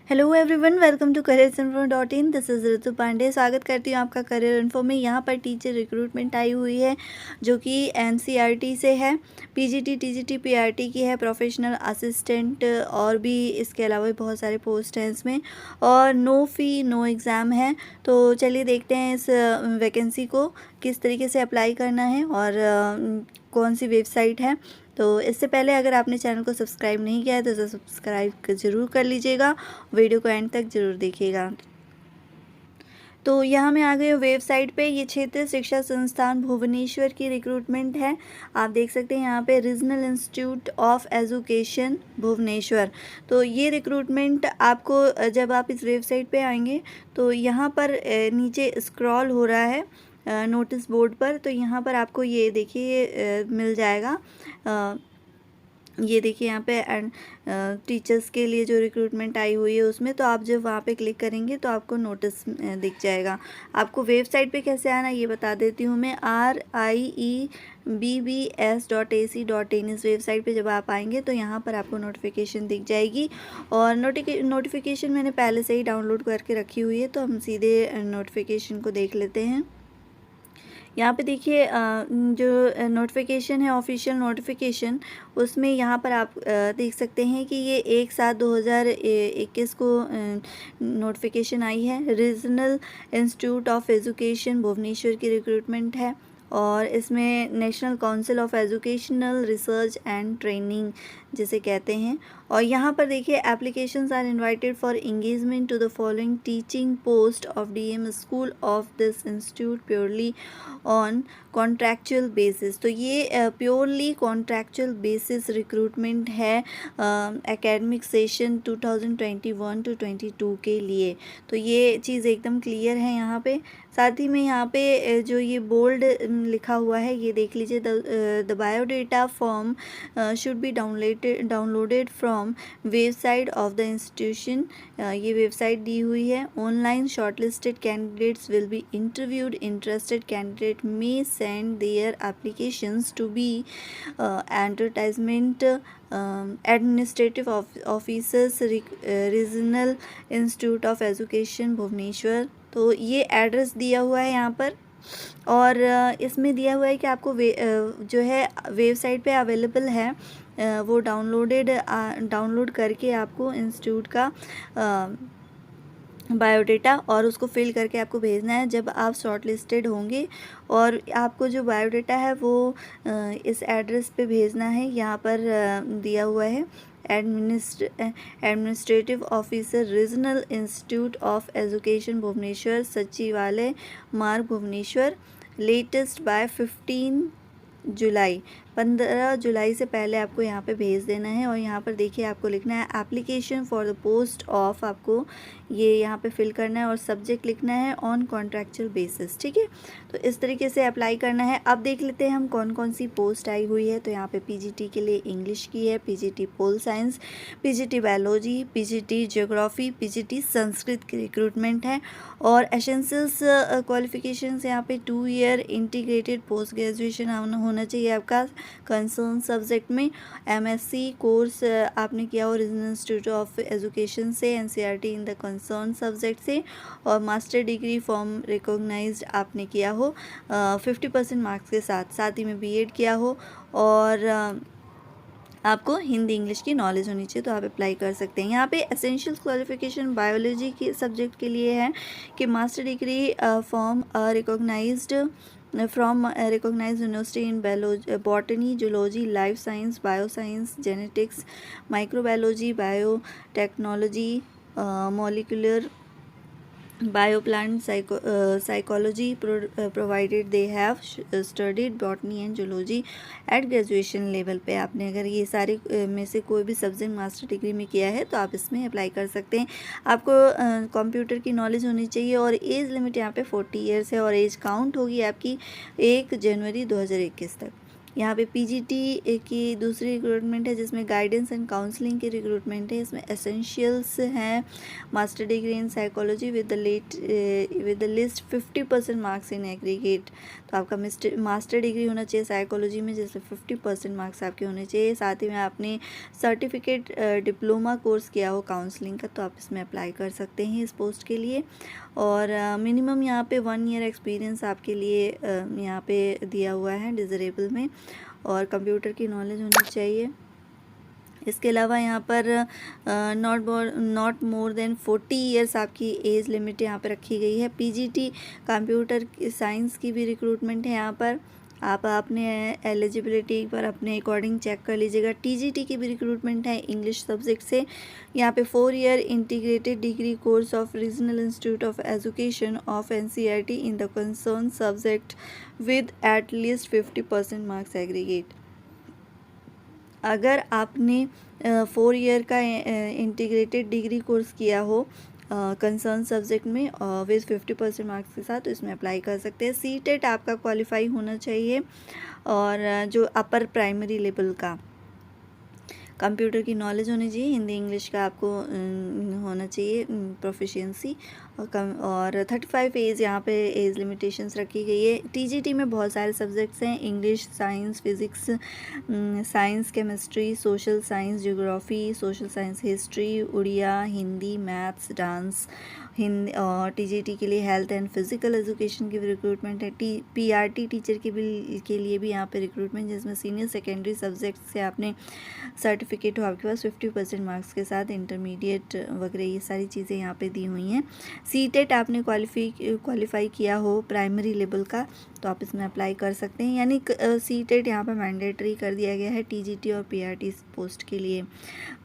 Hello everyone, welcome to careersinfo.in। This is Ritu Pandey. स्वागत करती हूँ आपका करियर इन्फो में। यहाँ पर टीचर रिक्रूटमेंट आई हुई है जो कि एनसीईआरटी से है। पीजीटी, टीजीटी, पीआरटी की है, प्रोफेशनल असिस्टेंट और भी इसके अलावा भी बहुत सारे पोस्ट हैं इसमें, और नो फ़ी नो एग्ज़ाम है। तो चलिए देखते हैं इस वैकेंसी को किस तरीके से अप्लाई करना है और कौन सी वेबसाइट है। तो इससे पहले अगर आपने चैनल को सब्सक्राइब नहीं किया है तो सब्सक्राइब ज़रूर कर लीजिएगा, वीडियो को एंड तक ज़रूर देखिएगा। तो यहाँ मैं आ गई हूँ वेबसाइट पे। ये क्षेत्रीय शिक्षा संस्थान भुवनेश्वर की रिक्रूटमेंट है। आप देख सकते हैं यहाँ पे regional institute of education Bhubaneswar. तो ये रिक्रूटमेंट आपको जब आप इस वेबसाइट पे आएंगे तो यहाँ पर नीचे स्क्रॉल हो रहा है नोटिस बोर्ड पर। तो यहाँ पर आपको ये देखिए मिल जाएगा। ये देखिए यहाँ पे टीचर्स के लिए जो रिक्रूटमेंट आई हुई है उसमें, तो आप जब वहाँ पे क्लिक करेंगे तो आपको नोटिस दिख जाएगा। आपको वेबसाइट पे कैसे आना ये बता देती हूँ मैं। RIEBBS.AC.in इस वेबसाइट पे जब आप आएंगे तो यहाँ पर आपको नोटिफिकेशन दिख जाएगी। और नोटिफिकेशन मैंने पहले से ही डाउनलोड करके रखी हुई है, तो हम सीधे नोटिफिकेशन को देख लेते हैं। यहाँ पे देखिए जो नोटिफिकेशन है, ऑफिशियल नोटिफिकेशन, उसमें यहाँ पर आप देख सकते हैं कि ये 1/7/2021 को नोटिफिकेशन आई है। Regional institute of education Bhubaneswar की रिक्रूटमेंट है और इसमें national council of educational research and training जिसे कहते हैं। और यहाँ पर देखिए applications are invited for engagement to the following teaching post of DM school of this institute purely on contractual basis. तो ये प्योरली कॉन्ट्रैक्चुअल बेसिस रिक्रूटमेंट है एकेडमिक सेशन 2021 to 22 के लिए। तो ये चीज़ एकदम क्लियर है यहाँ पे। साथ ही में यहाँ पे जो ये बोल्ड लिखा हुआ है ये देख लीजिए, the biodata form should be downloaded from website of the institution. ये वेबसाइट दी हुई है। Online shortlisted candidates will be interviewed. Interested candidate may send their applications to be advertisement administrative officers regional institute of education Bhubaneswar. तो ये address दिया हुआ है यहाँ पर, और इसमें दिया हुआ है कि आपको जो है वेबसाइट पे अवेलेबल है वो डाउनलोड करके आपको इंस्टीट्यूट का बायोडेटा और उसको फिल करके आपको भेजना है जब आप शॉर्ट लिस्टेड होंगे। और आपको जो बायोडेटा है वो इस एड्रेस पे भेजना है। यहाँ पर दिया हुआ है administrative officer regional institute of education Bhubaneswar, Sachivalaya Marg Bhubaneswar, latest by 15 जुलाई से पहले आपको यहाँ पे भेज देना है। और यहाँ पर देखिए आपको लिखना है application for the post of, आपको ये यहाँ पे फिल करना है और सब्जेक्ट लिखना है ऑन कॉन्ट्रैक्चुअल बेसिस। ठीक है, तो इस तरीके से अप्लाई करना है। अब देख लेते हैं हम कौन कौन सी पोस्ट आई हुई है। तो यहाँ पे पीजीटी के लिए इंग्लिश की है, PGT pol science, PGT biology, PGT geography, PGT Sanskrit की रिक्रूटमेंट है। और एसेंशियल्स क्वालिफिकेशंस यहाँ पे 2 ईयर इंटीग्रेटेड पोस्ट ग्रेजुएशन होना चाहिए आपका कंसर्न सब्जेक्ट में। एमएससी कोर्स आपने किया हो रीजनल इंस्टीट्यूट ऑफ एजुकेशन से, NCERT in the concern subject से, और मास्टर डिग्री फॉर्म रिकॉग्नाइज्ड आपने किया हो 50% मार्क्स के साथ। साथ ही में बीएड किया हो और आपको हिंदी इंग्लिश की नॉलेज होनी चाहिए, तो आप अप्लाई कर सकते हैं। यहाँ पे एसेंशियल्स क्वालिफिकेशन बायोलॉजी के सब्जेक्ट के लिए है कि master degree form recognised from recognised university in botany, zoology, life science, bioscience, genetics, microbiology, biotechnology, molecular bioplant psychology, provided they have studied botany and zoology at graduation level पे। आपने अगर ये सारे में से कोई भी सब्जेक्ट मास्टर डिग्री में किया है तो आप इसमें अप्लाई कर सकते हैं। आपको कंप्यूटर की नॉलेज होनी चाहिए और एज लिमिट यहाँ पे 40 ईयर्स है और एज काउंट होगी आपकी 1 जनवरी 2021 तक। यहाँ पे पीजीटी की दूसरी रिक्रूटमेंट है जिसमें गाइडेंस एंड काउंसलिंग की रिक्रूटमेंट है। इसमें एसेंशियल्स हैं master degree in psychology with the list 50% marks in aggregate. तो आपका मास्टर डिग्री होना चाहिए साइकोलॉजी में जिसमें 50% मार्क्स आपके होने चाहिए। साथ ही में आपने सर्टिफिकेट डिप्लोमा कोर्स किया हो काउंसलिंग का, तो आप इसमें अप्लाई कर सकते हैं इस पोस्ट के लिए। और मिनिमम यहाँ पे 1 ईयर एक्सपीरियंस आपके लिए यहाँ पे दिया हुआ है डिज़रेबल में, और कंप्यूटर की नॉलेज होनी चाहिए। इसके अलावा यहाँ पर नॉट मोर देन 40 ईयर्स आपकी एज लिमिट यहाँ पर रखी गई है। पीजीटी कंप्यूटर साइंस की भी रिक्रूटमेंट है यहाँ पर। आप अपने एलिजिबिलिटी पर अपने अकॉर्डिंग चेक कर लीजिएगा। टीजीटी की भी रिक्रूटमेंट है इंग्लिश सब्जेक्ट से। यहाँ पे 4 year integrated degree course of regional institute of education of NCERT in the concern subject with at least 50% marks aggregate. अगर आपने 4 ईयर का इंटीग्रेटेड डिग्री कोर्स किया हो कंसर्न सब्जेक्ट में विद 50% मार्क्स के साथ, तो इसमें अप्लाई कर सकते हैं। सीटेट आपका क्वालिफाई होना चाहिए, और जो अपर प्राइमरी लेवल का कंप्यूटर की नॉलेज होनी चाहिए। हिंदी इंग्लिश का आपको होना चाहिए प्रोफिशिएंसी, और 35 एज यहाँ पे एज लिमिटेशंस रखी गई है। टीजीटी में बहुत सारे सब्जेक्ट्स हैं, English, science, physics, science, chemistry, social science, geography, social science, history, Odia, Hindi, maths, dance. Hindi और टीजीटी के लिए हेल्थ एंड फिज़िकल एजुकेशन की भी रिक्रूटमेंट है। पीआरटी टीचर के लिए भी यहाँ पे रिक्रूटमेंट, जिसमें सीनियर सेकेंडरी सब्जेक्ट से आपने सर्टिफिकेट हो आपके पास 50% मार्क्स के साथ, इंटरमीडिएट वगैरह ये सारी चीज़ें यहाँ पे दी हुई हैं। सीटेट आपने क्वालिफाई किया हो प्राइमरी लेवल का, तो आप इसमें अप्लाई कर सकते हैं। यानी सीटेट यहाँ पे मैंडेटरी कर दिया गया है टीजीटी और पीआरटी पोस्ट के लिए।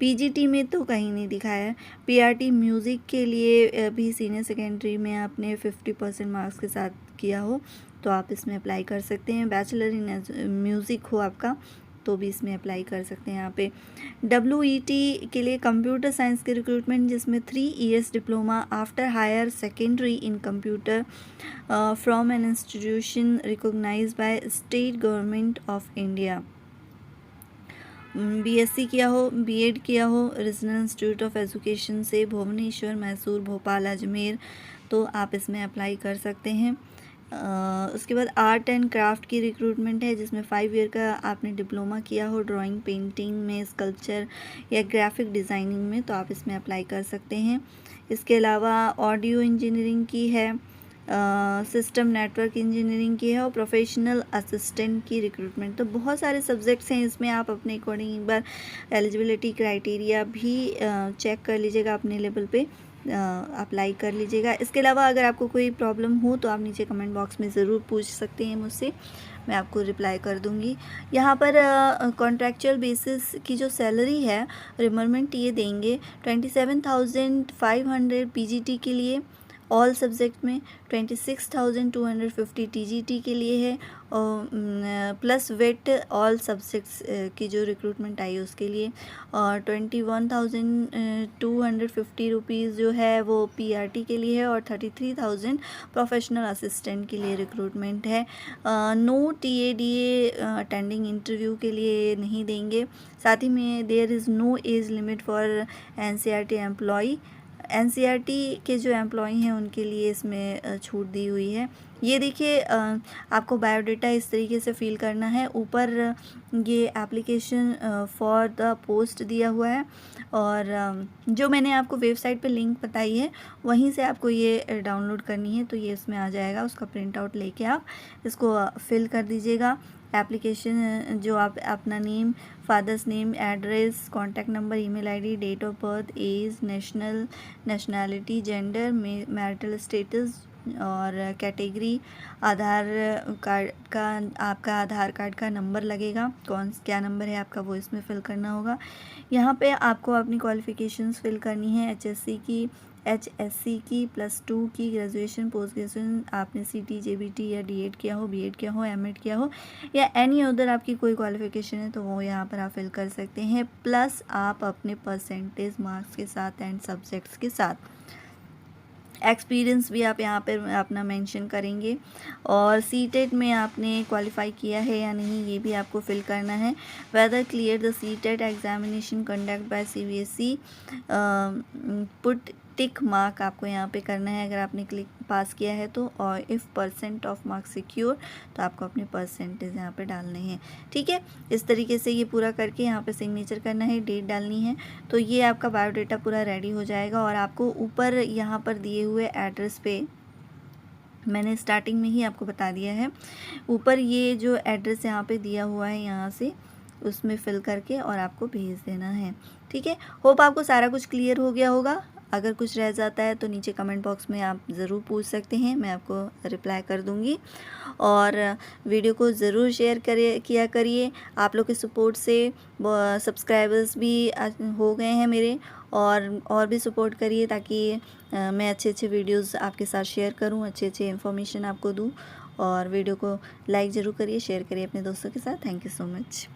पीजीटी में तो कहीं नहीं दिखाया है। पीआरटी म्यूज़िक के लिए भी सीनियर सेकेंडरी में आपने 50% मार्क्स के साथ किया हो, तो आप इसमें अप्लाई कर सकते हैं। बैचलर इन म्यूज़िक हो आपका, तो भी इसमें अप्लाई कर सकते हैं। यहाँ पे WET के लिए कंप्यूटर साइंस की रिक्रूटमेंट, जिसमें 3 years diploma after higher secondary in computer from an institution recognised by state government of India. BSc किया हो, बीएड किया हो रीजनल इंस्टीट्यूट ऑफ एजुकेशन से, भुवनेश्वर, मैसूर, भोपाल, अजमेर, तो आप इसमें अप्लाई कर सकते हैं। उसके बाद आर्ट एंड क्राफ्ट की रिक्रूटमेंट है, जिसमें 5 ईयर का आपने डिप्लोमा किया हो ड्राइंग, पेंटिंग में, स्कल्पचर या ग्राफिक डिज़ाइनिंग में, तो आप इसमें अप्लाई कर सकते हैं। इसके अलावा ऑडियो इंजीनियरिंग की है, सिस्टम नेटवर्क इंजीनियरिंग की है, और प्रोफेशनल असिस्टेंट की रिक्रूटमेंट। तो बहुत सारे सब्जेक्ट्स हैं इसमें, आप अपने अकॉर्डिंग एक बार एलिजिबिलिटी क्राइटेरिया भी चेक कर लीजिएगा, अपने लेवल पे अप्लाई कर लीजिएगा। इसके अलावा अगर आपको कोई प्रॉब्लम हो तो आप नीचे कमेंट बॉक्स में ज़रूर पूछ सकते हैं मुझसे, मैं आपको रिप्लाई कर दूंगी। यहाँ पर कॉन्ट्रैक्चुअल बेसिस की जो सैलरी है रिमरमेंट ये देंगे 27,500 पीजीटी के लिए ऑल सब्जेक्ट में, 26,250 टीजीटी के लिए है, और प्लस वेट ऑल सब्जेक्ट्स की जो रिक्रूटमेंट आई है उसके लिए, और 21,250 रुपीज़ जो है वो पीआरटी के लिए है, और 33,000 प्रोफेशनल असिस्टेंट के लिए रिक्रूटमेंट है। नो टीएडीए अटेंडिंग इंटरव्यू के लिए नहीं देंगे। साथ ही में there is no age limit for NCERT employee. NCERT के जो एम्प्लॉई हैं उनके लिए इसमें छूट दी हुई है। ये देखिए आपको बायोडाटा इस तरीके से फिल करना है। ऊपर ये एप्लीकेशन फॉर द पोस्ट दिया हुआ है, और जो मैंने आपको वेबसाइट पे लिंक बताई है वहीं से आपको ये डाउनलोड करनी है, तो ये इसमें आ जाएगा। उसका प्रिंट आउट लेके आप इसको फिल कर दीजिएगा। एप्लीकेशन जो आप अपना name, father's name, address, contact number, email ID, date of birth, age, nationality, gender, marital status और कैटेगरी, आधार कार्ड का आपका आधार कार्ड का नंबर लगेगा, क्या नंबर है आपका वो इसमें फ़िल करना होगा। यहाँ पे आपको अपनी क्वालिफ़िकेशंस फिल करनी है। HSC की +2 की, ग्रेजुएशन, पोस्ट ग्रेजुएशन, आपने CT, JBT या DED किया हो, BEड किया हो, MAd किया हो, या एनी अदर आपकी कोई क्वालिफ़िकेशन है तो वो यहाँ पर आप फिल कर सकते हैं। प्लस आप अपने परसेंटेज मार्क्स के साथ एंड सब्जेक्ट्स के साथ। एक्सपीरियंस भी आप यहाँ पर अपना मेंशन करेंगे, और सीटेट में आपने क्वालिफाई किया है या नहीं ये भी आपको फिल करना है। Whether clear the CTET examination conduct by CBSE, put tick mark आपको यहाँ पे करना है अगर आपने क्लिक पास किया है तो, और if percent of marks secure तो आपको अपने परसेंटेज यहाँ पे डालने हैं। ठीक है, इस तरीके से ये पूरा करके यहाँ पे सिग्नेचर करना है, डेट डालनी है। तो ये आपका बायोडाटा पूरा रेडी हो जाएगा, और आपको ऊपर यहाँ पर दिए हुए एड्रेस पे, मैंने स्टार्टिंग में ही आपको बता दिया है, ऊपर ये जो एड्रेस यहाँ पे दिया हुआ है यहाँ से उसमें फिल करके और आपको भेज देना है। ठीक है, होप आपको सारा कुछ क्लियर हो गया होगा। अगर कुछ रह जाता है तो नीचे कमेंट बॉक्स में आप ज़रूर पूछ सकते हैं, मैं आपको रिप्लाई कर दूंगी। और वीडियो को ज़रूर शेयर किया करिए। आप लोग के सपोर्ट से सब्सक्राइबर्स भी हो गए हैं मेरे, और भी सपोर्ट करिए ताकि मैं अच्छे अच्छे वीडियोस आपके साथ शेयर करूं, अच्छे अच्छे इन्फॉर्मेशन आपको दूं। और वीडियो को लाइक ज़रूर करिए, शेयर करिए अपने दोस्तों के साथ। Thank you so much.